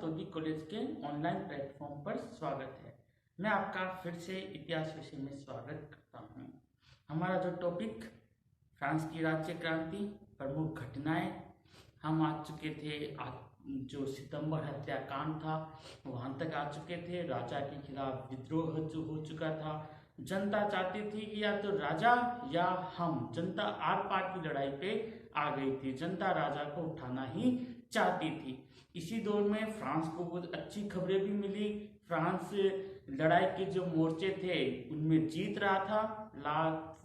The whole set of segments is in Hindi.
रतौदी कॉलेज के ऑनलाइन प्लेटफॉर्म पर स्वागत है। मैं आपका फिर से इतिहास विषय में स्वागत करता हूं। हमारा जो टॉपिक फ्रांस की राज्य क्रांति, प्रमुख घटनाएं, हम आ चुके थे। जो सितंबर हत्याकांड था वहां तक आ चुके थे। राजा के खिलाफ विद्रोह हो चुका था। जनता चाहती थी कि या तो राजा या हम। जनता आर पार की लड़ाई पे आ गई थी। जनता राजा को उठाना ही चाहती थी। इसी दौर में फ्रांस को बहुत अच्छी खबरें भी मिली। फ्रांस लड़ाई के जो मोर्चे थे उनमें जीत रहा था।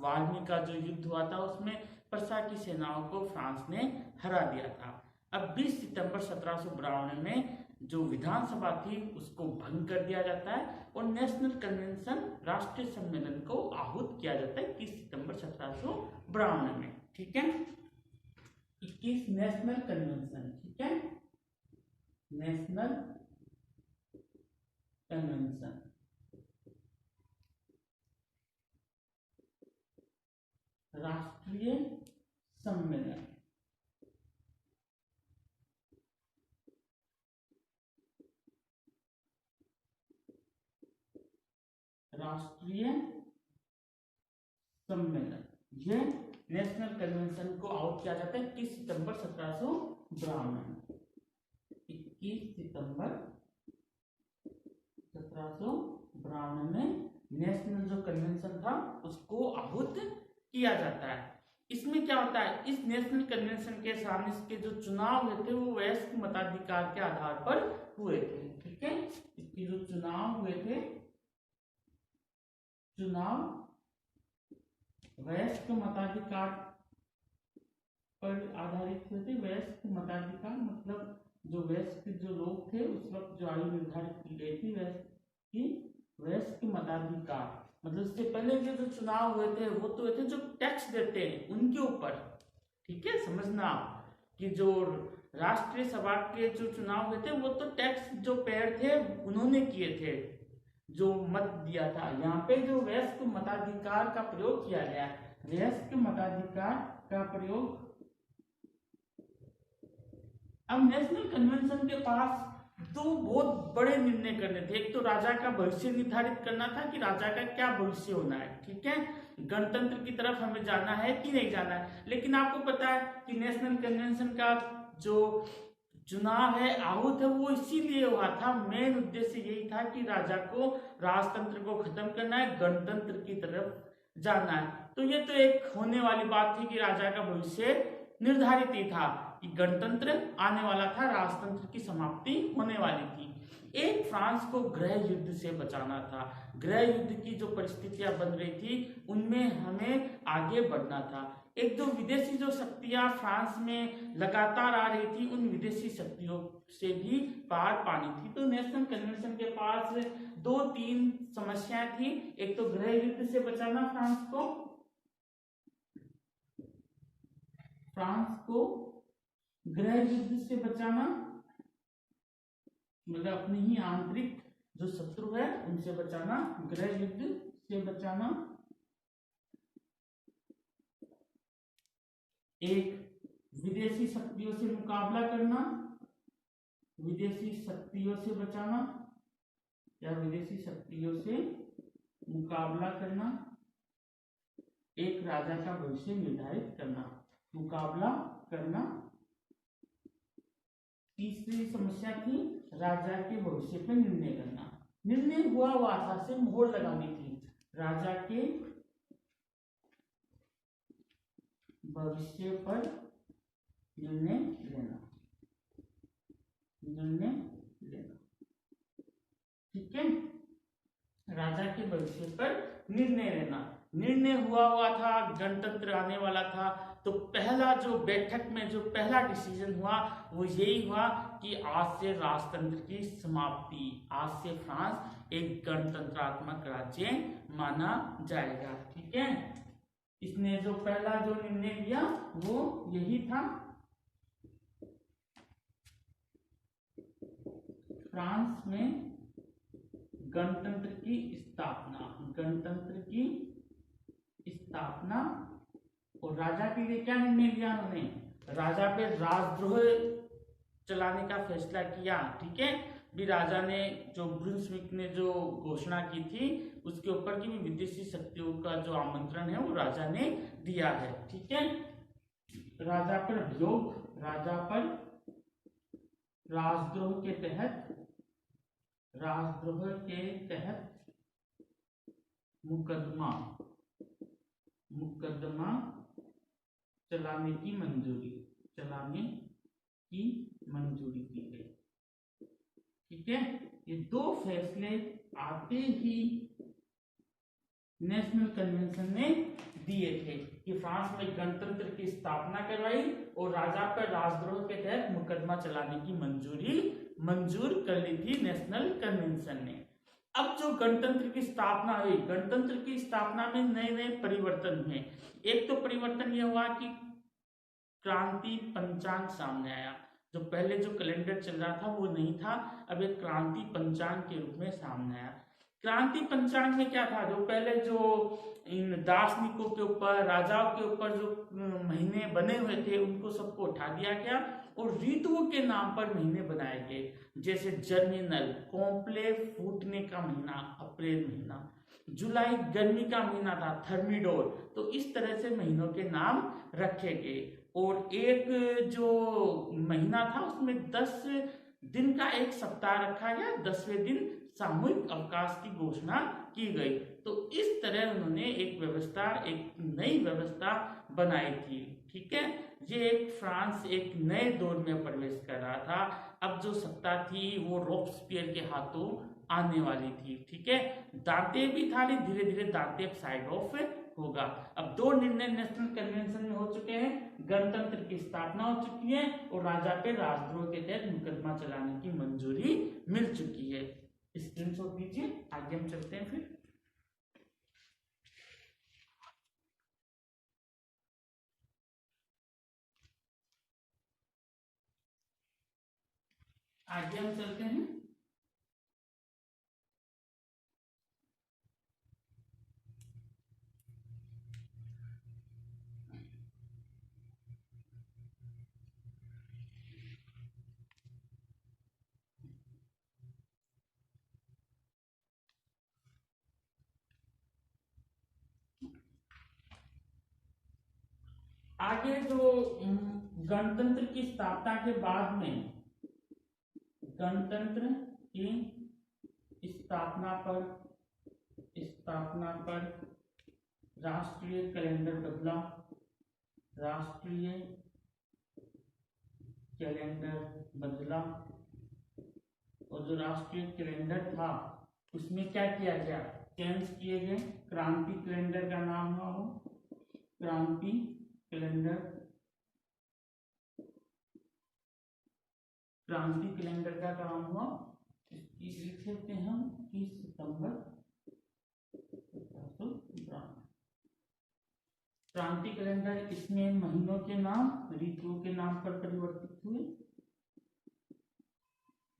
वार्मी का जो युद्ध हुआ था उसमें प्रसा की सेनाओं को फ्रांस ने हरा दिया था। अब 20 सितंबर 1752 में जो विधानसभा थी उसको भंग कर दिया जाता है और नेशनल कन्वेंशन राष्ट्रीय सम्मेलन को आहूत किया जाता है 21 सितंबर 1752 में। ठीक है, 21 नेशनल कन्वेंशन। ठीक है, नेशनल कन्वेंशन राष्ट्रीय सम्मेलन। राष्ट्रीय सम्मेलन ये नेशनल कन्वेंशन को आउट किया जाता है 21 सितंबर 1752। 21 सितंबर 1752 में नेशनल जो कन्वेंशन था उसको आहूत किया जाता है। इसमें क्या होता है, इस नेशनल कन्वेंशन के सामने इसके जो चुनाव हुए थे वो वयस्क मताधिकार के आधार पर हुए थे। ठीक है, इसके जो चुनाव हुए थे, चुनाव वयस्क मताधिकार पर आधारित हुए थे। वयस्क मताधिकार मतलब जो वयस्क जो लोग थे उस वक्त जो आयु निर्धारित की गई थी वयस्क मताधिकार मतलब इससे पहले के जो चुनाव हुए थे वो तो हुए थे जो टैक्स देते हैं उनके ऊपर। ठीक है, समझना कि जो राष्ट्रीय सभा के जो चुनाव हुए थे वो तो टैक्स जो पेयर थे उन्होंने किए थे, जो मत दिया था। यहाँ पे जो वयस्क मताधिकार का प्रयोग किया गया, वयस्क मताधिकार का प्रयोग। अब नेशनल कन्वेंशन के पास दो बहुत बड़े निर्णय करने थे। एक तो राजा का भविष्य निर्धारित करना था कि राजा का क्या भविष्य होना है। ठीक है, गणतंत्र की तरफ हमें जाना है कि नहीं जाना है। लेकिन आपको पता है कि नेशनल कन्वेंशन का जो चुनाव है आहूत है वो इसीलिए हुआ था, मेन उद्देश्य यही था कि राजा को राजतंत्र को खत्म करना है, गणतंत्र की तरफ जाना है। तो ये तो एक होने वाली बात थी कि राजा का भविष्य निर्धारित ही था कि गणतंत्र आने वाला था, राजतंत्र की समाप्ति होने वाली थी। एक फ्रांस को गृह युद्ध से बचाना था। गृह युद्ध की जो परिस्थितियां बन रही थी उनमें हमें आगे बढ़ना था। एक जो विदेशी जो शक्तियां फ्रांस में लगातार आ रही थी उन विदेशी शक्तियों से भी पार पानी थी। तो नेशनल कन्वेंशन के पास 2-3 समस्याएं थी। एक तो गृह युद्ध से बचाना फ्रांस को गृह युद्ध से बचाना मतलब अपनी ही आंतरिक जो शत्रु है उनसे बचाना, गृह युद्ध से बचाना। एक विदेशी शक्तियों से मुकाबला करना, विदेशी शक्तियों से बचाना या विदेशी शक्तियों से मुकाबला करना। एक राजा का भविष्य निर्धारित करना, मुकाबला करना। तीसरी समस्या थी राजा के भविष्य पर निर्णय करना। निर्णय हुआ था, से मोहर लगानी थी। राजा के भविष्य पर निर्णय लेना। ठीक है, राजा के भविष्य पर निर्णय लेना। निर्णय हुआ था, गणतंत्र आने वाला था। तो पहला जो बैठक में जो पहला डिसीजन हुआ वो यही हुआ कि आज से राजतंत्र की समाप्ति, आज से फ्रांस एक गणतंत्रात्मक राज्य माना जाएगा। ठीक है, इसने जो पहला जो निर्णय लिया वो यही था। फ्रांस में गणतंत्र की स्थापना और राजा के लिए क्या निर्णय लिया उन्होंने, राजा पे राजद्रोह चलाने का फैसला किया। ठीक है, भी राजा ने जो ब्रुंसविक ने जो घोषणा की थी उसके ऊपर की भी विदेशी शक्तियों का जो आमंत्रण है वो राजा ने दिया है। ठीक है, राजा पर अभियोग, राजा पर राजद्रोह के तहत मुकदमा चलाने की मंजूरी दी गई। ठीक है, ये दो फैसले आते ही नेशनल कन्वेंशन ने दिए थे कि फ्रांस में गणतंत्र की स्थापना करवाई और राजा पर राजद्रोह के तहत मुकदमा चलाने की मंजूर कर ली थी नेशनल कन्वेंशन ने। अब जो गणतंत्र की स्थापना हुई, गणतंत्र की स्थापना में नए नए परिवर्तन हुए। एक तो परिवर्तन यह हुआ कि क्रांति पंचांग सामने आया। जो पहले जो कैलेंडर चल रहा था वो नहीं था, अब एक क्रांति पंचांग के रूप में सामने आया। क्रांति पंचांग में क्या था, जो पहले जो इन दार्शनिकों के ऊपर, राजाओं के ऊपर जो महीने बने हुए थे उनको सबको उठा दिया गया और ऋतुओं के नाम पर महीने बनाए गए। जैसे जर्मिनल, कॉम्प्ले फूटने का महीना अप्रैल महीना, जुलाई गर्मी का महीना था थर्मिडोर। तो इस तरह से महीनों के नाम रखे गए और एक जो महीना था उसमें 10 दिन का एक सप्ताह रखा गया, 10वें दिन सामूहिक अवकाश की घोषणा की गई। तो इस तरह उन्होंने एक नई व्यवस्था बनाई थी। ठीक है, ये फ्रांस एक नए दौर में प्रवेश कर रहा था। अब जो सत्ता थी वो रॉबस्पियर के हाथों आने वाली थी। ठीक है, दांते भी था, धीरे धीरे दांते साइड ऑफ होगा। अब दो निर्णय नेशनल कन्वेंशन में हो चुके हैं, गणतंत्र की स्थापना हो चुकी है और राजा पे राजद्रोह के तहत मुकदमा चलाने की मंजूरी मिल चुकी है। स्क्रीनशॉट दीजिए, आगे हम चलते हैं। फिर आगे हम चलते हैं। आगे जो गणतंत्र की स्थापना के बाद में गणतंत्र की स्थापना पर राष्ट्रीय कैलेंडर बदला और जो राष्ट्रीय कैलेंडर था उसमें क्या किया गया, चेंज किए गए। क्रांति कैलेंडर का नाम हुआ वो क्रांति कैलेंडर का काम हुआ। लिख सकते हैं हम 30 सितंबर 1752। क्रांति कैलेंडर, इसमें महीनों के नाम ऋतुओं के नाम पर परिवर्तित हुए।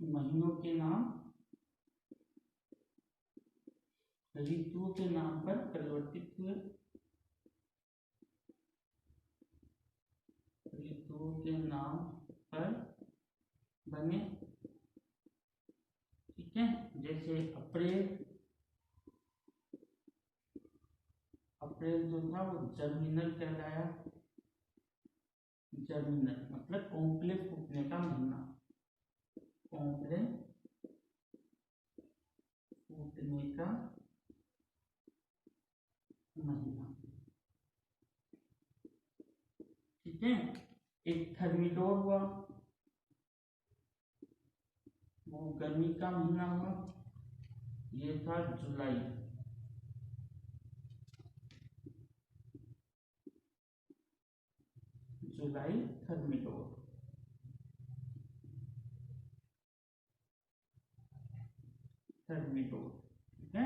महीनों के नाम ऋतुओं के नाम पर परिवर्तित हुए। ऋतुओं के नाम पर बने। ठीक है, जैसे अप्रैल जो था वो जर्मिनल कहलाया। जर्मिनल मतलब कॉम्प्ले फूटने का महीना, कॉम्प्ले फूटने का महीना। ठीक है, एक थर्मिडोर हुआ, वो गर्मी का महीना हुआ, ये था जुलाई। थर्मिडोर। ठीक है,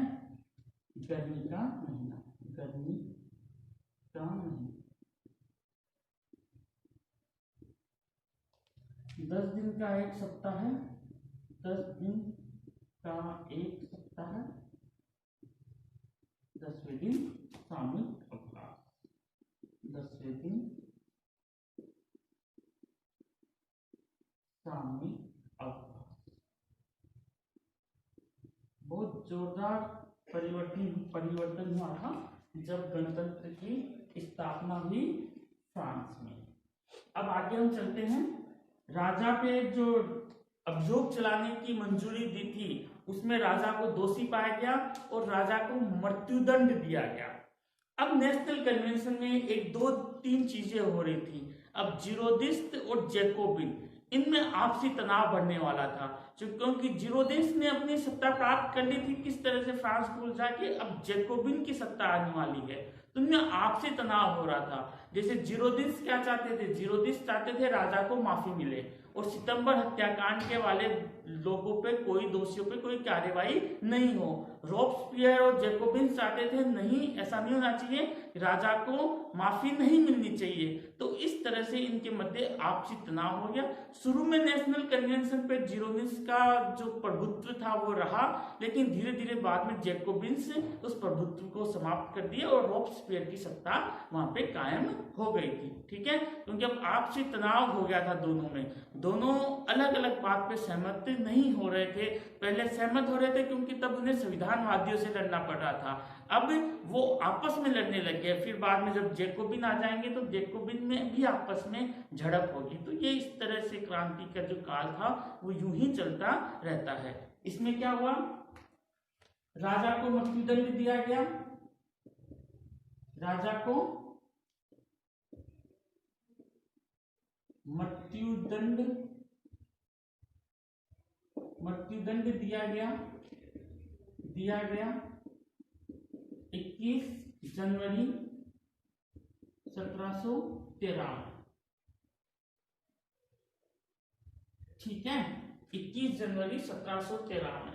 गर्मी का महीना। 10 दिन का एक सप्ताह है। 10 दिन का एक सप्ताह है। 10वें दिन सामूहिक अवकाश। 10वें दिन सामूहिक अवकाश। बहुत जोरदार परिवर्तन हुआ था जब गणतंत्र की स्थापना हुई फ्रांस में। अब आगे हम चलते हैं। राजा पे जो अभियोग चलाने की मंजूरी दी थी उसमें राजा को दोषी पाया गया और राजा को मृत्युदंड दिया गया। अब नेशनल कन्वेंशन में एक दो तीन चीजें हो रही थी। अब जीरोदिस्ट और जैकोबिन, इनमें आपसी तनाव बढ़ने वाला था क्योंकि जीरोदिस्ट ने अपनी सत्ता प्राप्त कर ली थी किस तरह से फ्रांस को उलझा के, अब जैकोबिन की सत्ता आने वाली है तो उनमें आपसी तनाव हो रहा था। जैसे जीरोदिस्ट क्या चाहते थे, जीरोदिस्ट चाहते थे राजा को माफी मिले और सितंबर हत्याकांड के वाले लोगों पे, कोई दोषियों पे कोई कार्यवाही नहीं हो। रॉब्सपियर और जैकोबिन चाहते थे नहीं, ऐसा नहीं होना चाहिए, राजा को माफी नहीं मिलनी चाहिए। तो इस तरह से इनके मध्य आपसी तनाव हो गया। शुरू में नेशनल कन्वेंशन पे जीरोदिस्ट का जो प्रभुत्व था वो रहा, लेकिन धीरे धीरे बाद में जैकोबिन्स उस प्रभुत्व को समाप्त कर दिया और रॉब्सपियर की सत्ता वहां पे कायम हो गई थी। ठीक है, क्योंकि अब आपसी तनाव हो गया था दोनों में, दोनों अलग अलग बात पे सहमत नहीं हो रहे थे। पहले सहमत हो रहे थे क्योंकि तब उन्हें संविधानवादियों से लड़ना पड़ रहा था, अब वो आपस में लड़ने लग गए। फिर बाद में जब जैकोबिन आ जाएंगे तो जैकोबिन में भी आपस में झड़प होगी। तो ये इस तरह से क्रांति का जो काल था वो यूं ही चलता रहता है। इसमें क्या हुआ, राजा को मृत्युदंड दिया गया, राजा को मृत्युदंड दिया गया 21 जनवरी 1713। ठीक है, 21 जनवरी 1713 में।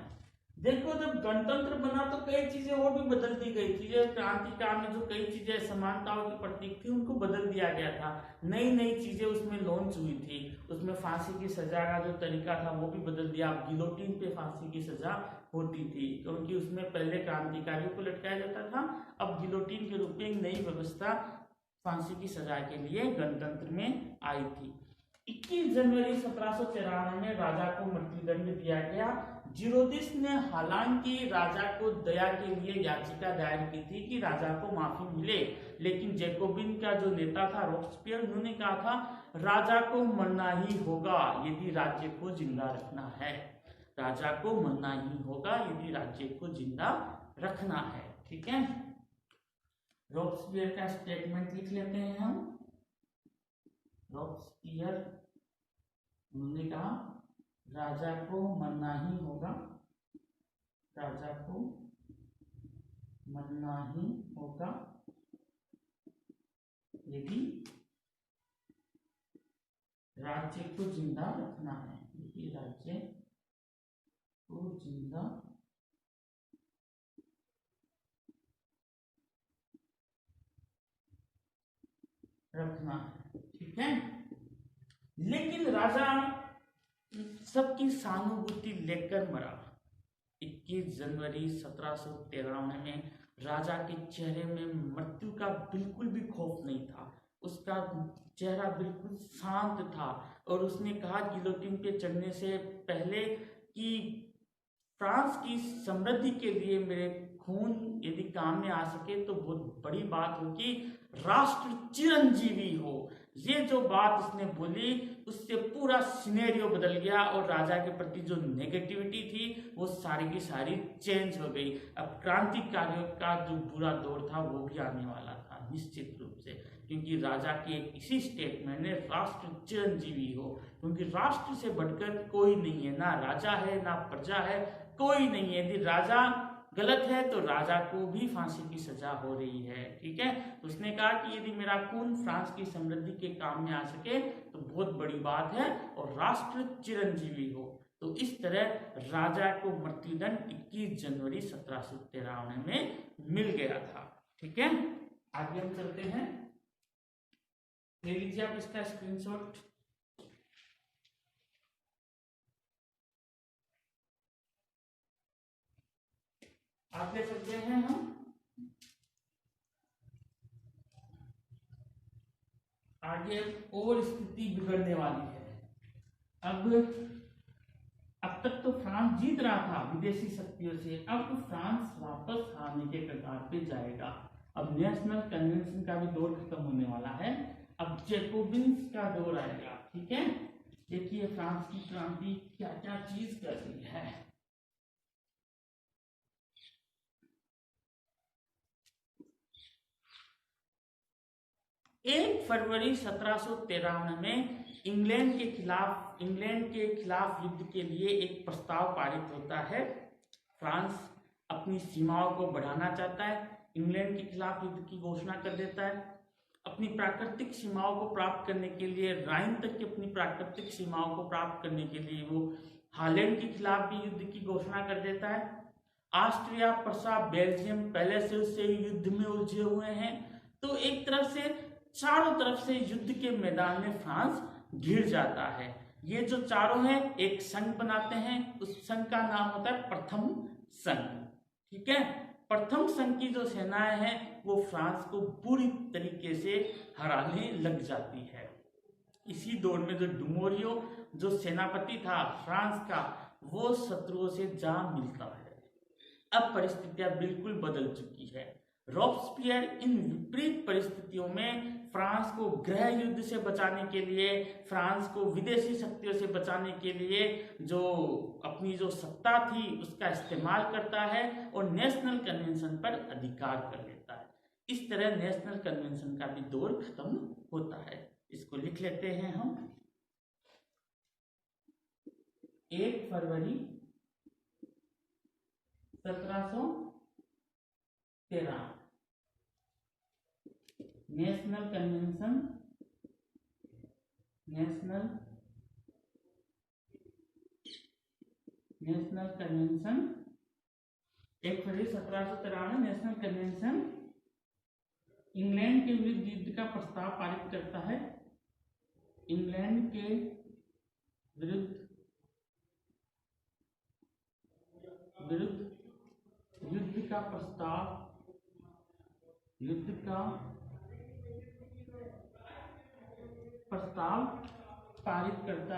देखो जब गणतंत्र बना तो कई चीजें और भी बदल दी गई थी। क्रांति काल में जो कई चीजें समानताओं की प्रतीक थी उनको बदल दिया गया था, नई नई चीजें उसमें लॉन्च हुई थी। उसमें फांसी की सजा का जो तरीका था वो भी बदल दिया। गिलोटिन पे फांसी की सजा होती थी क्योंकि उसमें पहले क्रांतिकारियों को लटकाया जाता था, अब गिलोटिन के रूप में एक नई व्यवस्था फांसी की सजा के लिए गणतंत्र में आई थी। 21 जनवरी 1793 में राजा को मृत्युदंड दिया गया। जीरोदिस्ट ने हालांकि राजा को दया के लिए याचिका दायर की थी कि राजा को माफी मिले, लेकिन जैकोबिन का जो नेता था रॉब्सपियर, उन्होंने कहा था राजा को मरना ही होगा यदि राज्य को जिंदा रखना है, राजा को मरना ही होगा यदि राज्य को जिंदा रखना है। ठीक है, रॉब्सपियर का स्टेटमेंट लिख लेते हैं हम। रॉब्सपियर, उन्होंने कहा राजा को मरना ही होगा, राजा को मरना ही होगा यदि राज्य को जिंदा रखना है, यदि राज्य को जिंदा रखना है। ठीक है, लेकिन राजा सबकी सहानुभूति लेकर मरा। 21 जनवरी 1793 में राजा के चेहरे में मृत्यु का बिल्कुल भी खौफ नहीं था, उसका चेहरा बिल्कुल शांत था और उसने कहा गिलोटिन पे चढ़ने से पहले कि फ्रांस की समृद्धि के लिए मेरे खून यदि काम में आ सके तो बहुत बड़ी बात हो कि राष्ट्र चिरंजीवी हो। ये जो बात उसने बोली उससे पूरा सिनेरियो बदल गया और राजा के प्रति जो नेगेटिविटी थी वो सारी की सारी चेंज हो गई। अब क्रांतिकारियों का जो बुरा दौर था वो भी आने वाला था निश्चित रूप से, क्योंकि राजा के इसी स्टेटमेंट ने राष्ट्र चिरंजीवी हो, क्योंकि राष्ट्र से बढ़कर कोई नहीं है, ना राजा है ना प्रजा है, कोई नहीं है। यदि राजा गलत है तो राजा को भी फांसी की सजा हो रही है। ठीक है, उसने कहा कि यदि मेरा खून फ्रांस की समृद्धि के काम में आ सके तो बहुत बड़ी बात है और राष्ट्र चिरंजीवी हो। तो इस तरह राजा को मृत्युदंड 21 जनवरी 1793 में मिल गया था। ठीक है, आगे हम चलते हैं, ले लीजिए आप इसका स्क्रीनशॉट। आगे चलते हैं हम, आगे और स्थिति बिगड़ने वाली है। अब अब तक तो फ्रांस जीत रहा था विदेशी शक्तियों से, अब तो फ्रांस वापस हारने के कगार पे जाएगा। अब नेशनल कन्वेंशन का भी दौर खत्म होने वाला है, अब जैकोबिन्स का दौर आएगा। ठीक है, देखिए फ्रांस की क्रांति क्या क्या चीज कर रही है। 1 फरवरी 1753 में इंग्लैंड के खिलाफ युद्ध के लिए एक प्रस्ताव पारित होता है। फ्रांस अपनी सीमाओं को बढ़ाना चाहता है, इंग्लैंड के खिलाफ युद्ध की घोषणा कर देता है। अपनी प्राकृतिक सीमाओं को प्राप्त करने के लिए, राइन तक की अपनी प्राकृतिक सीमाओं को प्राप्त करने के लिए वो हॉलैंड के खिलाफ भी युद्ध की घोषणा कर देता है। ऑस्ट्रिया, प्रसा, बेल्जियम पहले से उससे युद्ध में उलझे हुए हैं, तो एक तरफ से चारों तरफ से युद्ध के मैदान में फ्रांस घिर जाता है। ये जो चारों हैं एक संघ बनाते हैं, उस संघ का नाम होता है प्रथम संघ। ठीक है, प्रथम संघ की जो सेनाएं हैं वो फ्रांस को पूरी तरीके से हराने लग जाती है। इसी दौर में जो डुमोरियो जो सेनापति था फ्रांस का, वो शत्रुओं से जा मिलता है। अब परिस्थितियां बिल्कुल बदल चुकी है। रॉब्सपियर इन विपरीत परिस्थितियों में फ्रांस को गृह युद्ध से बचाने के लिए, फ्रांस को विदेशी शक्तियों से बचाने के लिए जो अपनी जो सत्ता थी उसका इस्तेमाल करता है और नेशनल कन्वेंशन पर अधिकार कर लेता है। इस तरह नेशनल कन्वेंशन का भी दौर खत्म होता है। इसको लिख लेते हैं हम। 1 फरवरी 1713 नेशनल कन्वेंशन 1 फरवरी 1713 में नेशनल कन्वेंशन इंग्लैंड के विरुद्ध युद्ध का प्रस्ताव पारित करता है। इंग्लैंड के विरुद्ध युद्ध का प्रस्ताव पारित करता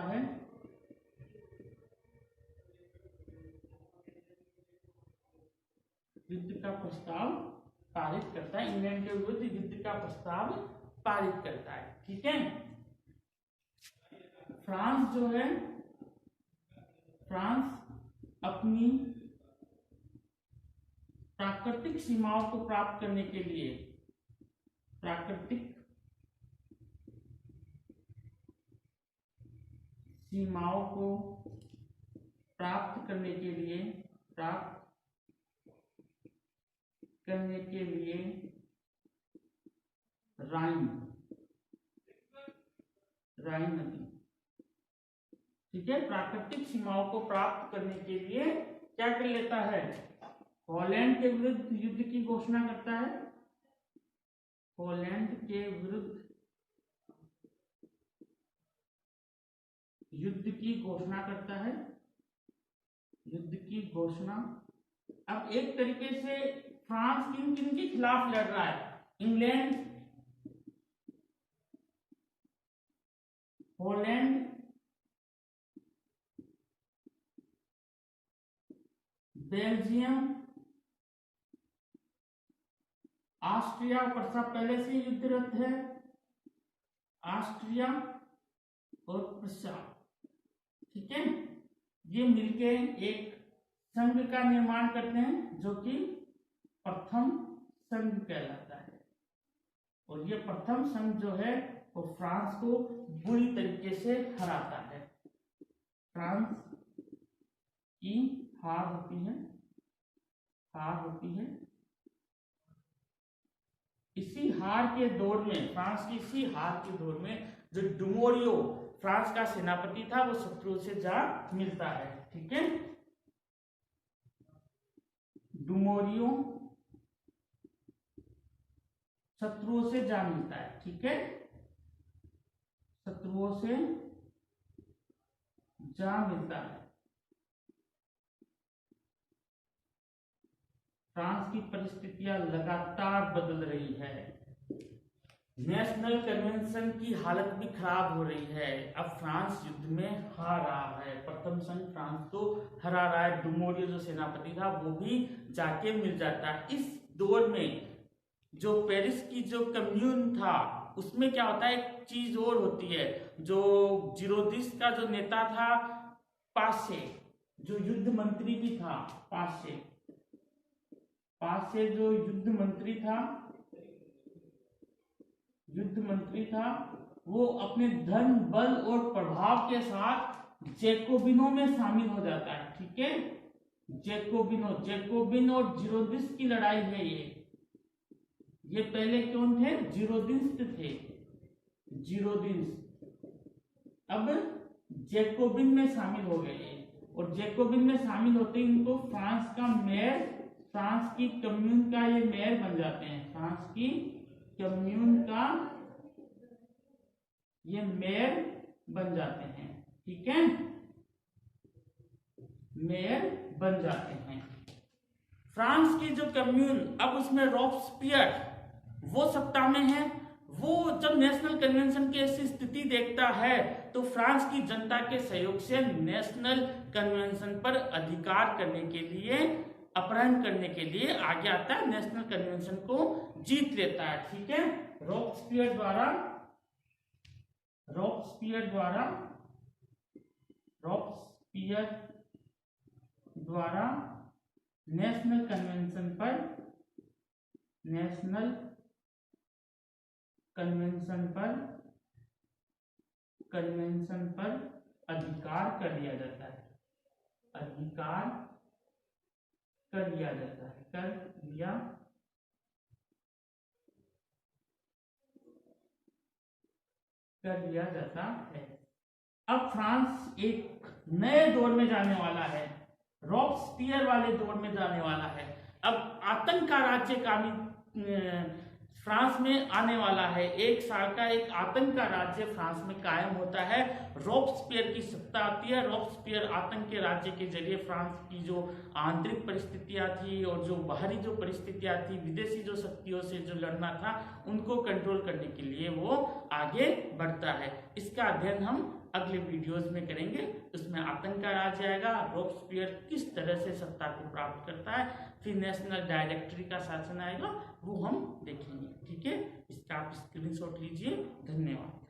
है। इंग्लैंड के विरुद्ध युद्ध का प्रस्ताव पारित करता है। ठीक है, फ्रांस जो है, फ्रांस अपनी प्राकृतिक सीमाओं को प्राप्त करने के लिए, राइन नदी, ठीक है, प्राकृतिक सीमाओं को प्राप्त करने के लिए क्या कर लेता है, हॉलैंड के विरुद्ध युद्ध की घोषणा करता है। हॉलैंड के विरुद्ध युद्ध की घोषणा करता है। अब एक तरीके से फ्रांस किन किन के खिलाफ लड़ रहा है, इंग्लैंड, हॉलैंड, बेल्जियम, ऑस्ट्रिया, प्रसा पहले से युद्धरत है, ऑस्ट्रिया और प्रसा। ठीक है, ये मिलके एक संघ का निर्माण करते हैं जो कि प्रथम संघ कहलाता है। और ये प्रथम संघ जो है वो फ्रांस को बुरी तरीके से हराता है। फ्रांस की हार होती है। इसी हार के दौर में, फ्रांस की इसी हार के दौर में जो डुमोरियो फ्रांस का सेनापति था वो शत्रुओं से जा मिलता है। ठीक है, डुमोरियो शत्रुओं से जा मिलता है। ठीक है, शत्रुओं से जा मिलता है। फ्रांस की परिस्थितियां लगातार बदल रही है। नेशनल कन्वेंशन की हालत भी खराब हो रही है। अब फ्रांस युद्ध में हार रहा है, प्रथम संघ फ्रांस तो हरा रहा है। डुमोरियो जो सेनापति था वो भी जाके मिल जाता है। इस दौर में जो पेरिस की जो कम्यून था उसमें क्या होता है, एक चीज और होती है। जो जीरोदिस का जो नेता था पाशे, जो युद्ध मंत्री भी था, पाशे जो युद्ध मंत्री था, वो अपने धन बल और प्रभाव के साथ जैकोबिनों में शामिल हो जाता है। ठीक है, जैकोबिन और जीरोदिस की लड़ाई है ये पहले कौन थे, जीरोदिंस थे, अब जैकोबिन में शामिल हो गए और जैकोबिन में शामिल होते ही इनको फ्रांस का मेयर, फ्रांस की कम्यून का ये मेयर बन जाते हैं। फ्रांस की कम्यून का ये मेयर बन जाते हैं। ठीक है, मेयर बन जाते हैं फ्रांस की जो कम्यून। अब उसमें रॉब्सपियर वो सत्ता में है। वो जब नेशनल कन्वेंशन की ऐसी स्थिति देखता है तो फ्रांस की जनता के सहयोग से नेशनल कन्वेंशन पर अधिकार करने के लिए, अपहरण करने के लिए आगे आता है, नेशनल कन्वेंशन को जीत लेता है। ठीक है, रॉब्सपियर द्वारा नेशनल कन्वेंशन पर अधिकार कर लिया जाता है, कर लिया जाता है। अब फ्रांस एक नए दौर में जाने वाला है, रॉब्सपियर वाले दौर में जाने वाला है। अब आतंक का राज्य का भी फ्रांस में आने वाला है। एक साल का एक आतंक का राज्य फ्रांस में कायम होता है। रॉब्सपियर की सत्ता आती है। रॉब्सपियर आतंक के राज्य के जरिए फ्रांस की जो आंतरिक परिस्थितियां थी और जो बाहरी जो परिस्थितियां थी, विदेशी जो शक्तियों से जो लड़ना था, उनको कंट्रोल करने के लिए वो आगे बढ़ता है। इसका अध्ययन हम अगले वीडियोस में करेंगे। उसमें आतंक का राज्य आएगा, रॉब्सपियर किस तरह से सत्ता को प्राप्त करता है, फिर नेशनल डायरेक्टरी का शासन आएगा, वो हम देखेंगे। ठीक है, इसका आप स्क्रीनशॉट लीजिए। धन्यवाद।